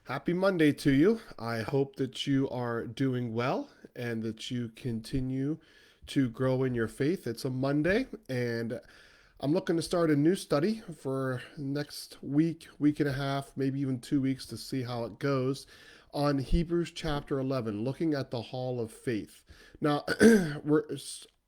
Happy Monday to you. I hope that you are doing well and that you continue to grow in your faith. It's a Monday, and I'm looking to start a new study for next week, week and a half, maybe even 2 weeks to see how it goes on Hebrews chapter 11, looking at the hall of faith. Now, we're,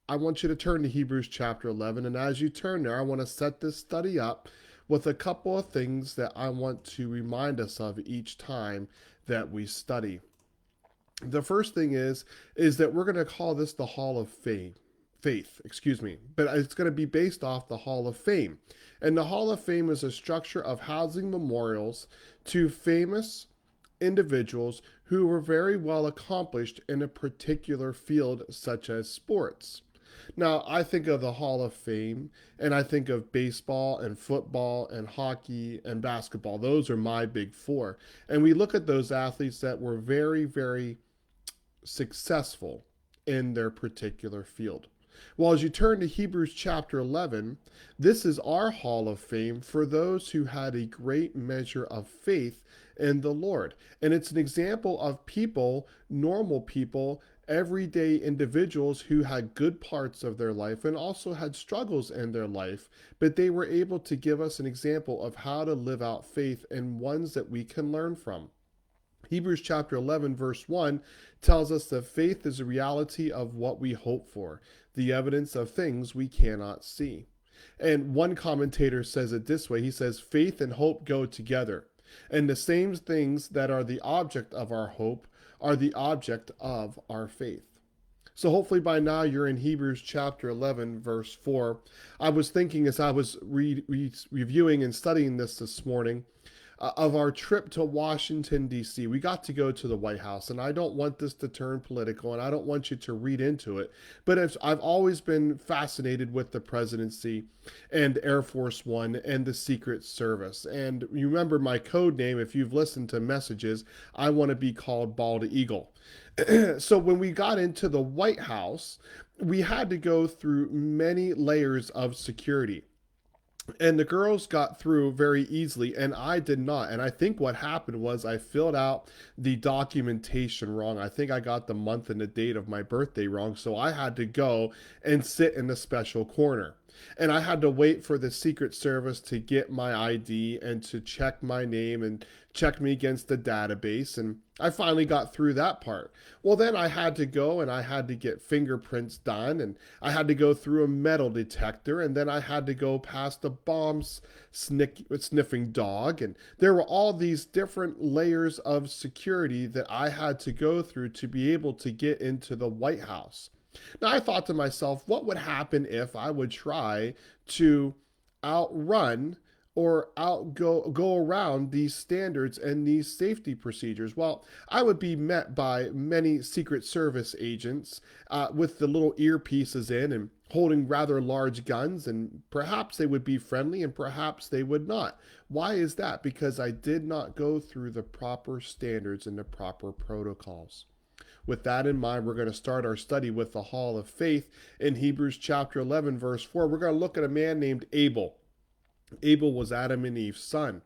I want you to turn to Hebrews chapter 11, and as you turn there, I want to set this study up with a couple of things that I want to remind us of each time that we study. The first thing is that we're going to call this the Hall of Fame. Faith, excuse me, but it's going to be based off the Hall of Fame. And the Hall of Fame is a structure of housing memorials to famous individuals who were very well accomplished in a particular field, such as sports. Now, I think of the Hall of Fame and I think of baseball and football and hockey and basketball. Those are my big four. And we look at those athletes that were very, very successful in their particular field. Well, as you turn to Hebrews chapter 11, this is our hall of fame for those who had a great measure of faith in the Lord. And it's an example of people, normal people, everyday individuals who had good parts of their life and also had struggles in their life, but they were able to give us an example of how to live out faith and ones that we can learn from. Hebrews chapter 11, verse 1 tells us that faith is a reality of what we hope for, the evidence of things we cannot see. And one commentator says it this way. He says, faith and hope go together. And the same things that are the object of our hope are the object of our faith. So hopefully by now you're in Hebrews chapter 11, verse 4. I was thinking as I was reviewing and studying this morning of our trip to Washington, D.C. We got to go to the White House, and I don't want this to turn political, and I don't want you to read into it, but I've always been fascinated with the presidency and Air Force One and the Secret Service. And you remember my code name, if you've listened to messages, I want to be called Bald Eagle. So when we got into the White House, we had to go through many layers of security, and the girls got through very easily and I did not. And I think what happened was I filled out the documentation wrong. I think I got the month and the date of my birthday wrong, so I had to go and sit in the special corner, and I had to wait for the Secret Service to get my ID and to check my name and check me against the database. And I finally got through that part. Well, then I had to go and I had to get fingerprints done, and I had to go through a metal detector, and then I had to go past a sniffing dog. And there were all these different layers of security that I had to go through to be able to get into the White House. Now, I thought to myself, what would happen if I would try to outrun or go around these standards and these safety procedures? Well, I would be met by many Secret Service agents with the little earpieces in and holding rather large guns, and perhaps they would be friendly and perhaps they would not. Why is that? Because I did not go through the proper standards and the proper protocols. With that in mind, we're going to start our study with the Hall of Faith in Hebrews chapter 11, verse 4. We're going to look at a man named Abel. Abel was Adam and Eve's son.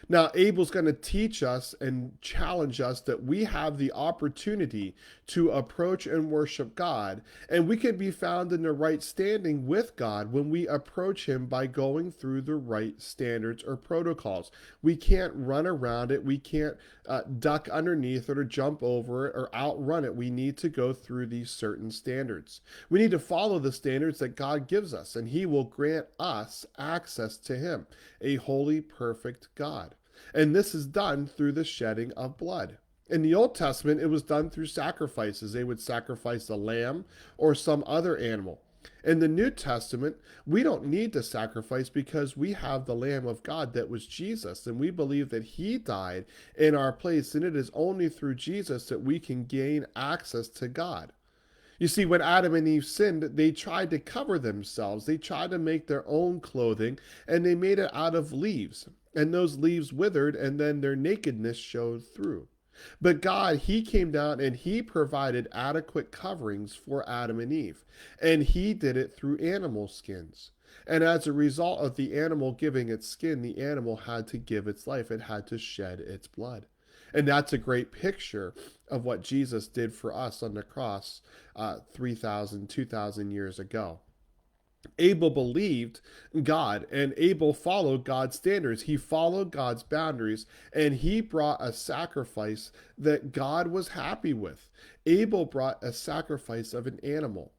Now, Abel's going to teach us and challenge us that we have the opportunity to approach and worship God, and we can be found in the right standing with God when we approach Him by going through the right standards or protocols. We can't run around it, we can't duck underneath it or jump over it or outrun it. We need to go through these certain standards. We need to follow the standards that God gives us, and He will grant us access to Him, a holy, perfect God. And this is done through the shedding of blood. In the Old Testament, it was done through sacrifices. They would sacrifice a lamb or some other animal. In the New Testament, we don't need to sacrifice because we have the Lamb of God that was Jesus, and we believe that He died in our place, and it is only through Jesus that we can gain access to God. You see, when Adam and Eve sinned, they tried to cover themselves. They tried to make their own clothing, and they made it out of leaves. And those leaves withered, and then their nakedness showed through. But God, He came down and He provided adequate coverings for Adam and Eve. And He did it through animal skins. And as a result of the animal giving its skin, the animal had to give its life. It had to shed its blood. And that's a great picture of what Jesus did for us on the cross 3,000, 2,000 years ago. Abel believed God and Abel followed God's standards. He followed God's boundaries and he brought a sacrifice that God was happy with. Abel brought a sacrifice of an animal.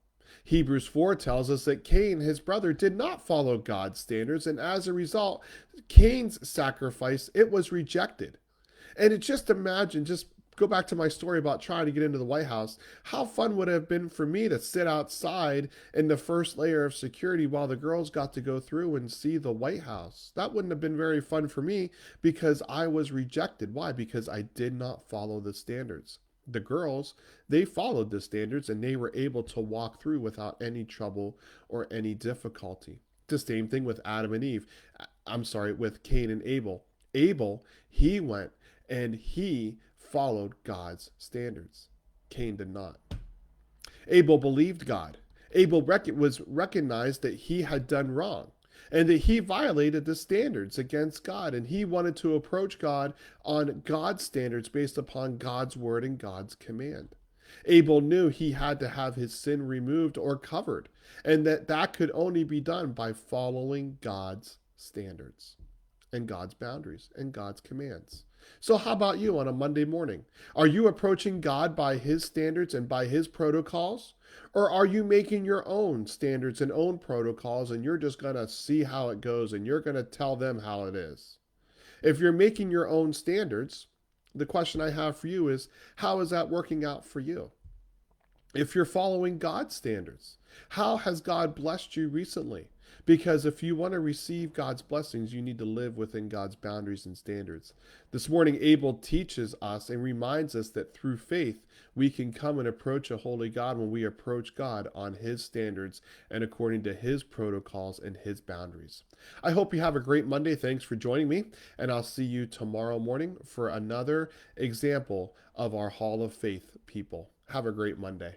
Hebrews 4 tells us that Cain, his brother, did not follow God's standards, and as a result, Cain's sacrifice, it was rejected. And it just imagine, just go back to my story about trying to get into the White House. How fun would it have been for me to sit outside in the first layer of security while the girls got to go through and see the White House? That wouldn't have been very fun for me because I was rejected. Why? Because I did not follow the standards. The girls, they followed the standards and they were able to walk through without any trouble or any difficulty. The same thing with Adam and Eve. I'm sorry, with Cain and Abel. Abel, he went and he followed God's standards. Cain did not. Abel believed God. Abel was recognized that he had done wrong and that he violated the standards against God, and he wanted to approach God on God's standards based upon God's word and God's command. Abel knew he had to have his sin removed or covered, and that could only be done by following God's standards and God's boundaries and God's commands. So how about you on a Monday morning? Are you approaching God by his standards and by his protocols? Or are you making your own standards and own protocols and you're just going to see how it goes and you're going to tell them how it is? If you're making your own standards, the question I have for you is, how is that working out for you? If you're following God's standards, how has God blessed you recently? Because if you want to receive God's blessings, you need to live within God's boundaries and standards. This morning, Abel teaches us and reminds us that through faith, we can come and approach a holy God when we approach God on his standards and according to his protocols and his boundaries. I hope you have a great Monday. Thanks for joining me, and I'll see you tomorrow morning for another example of our Hall of Faith people. Have a great Monday.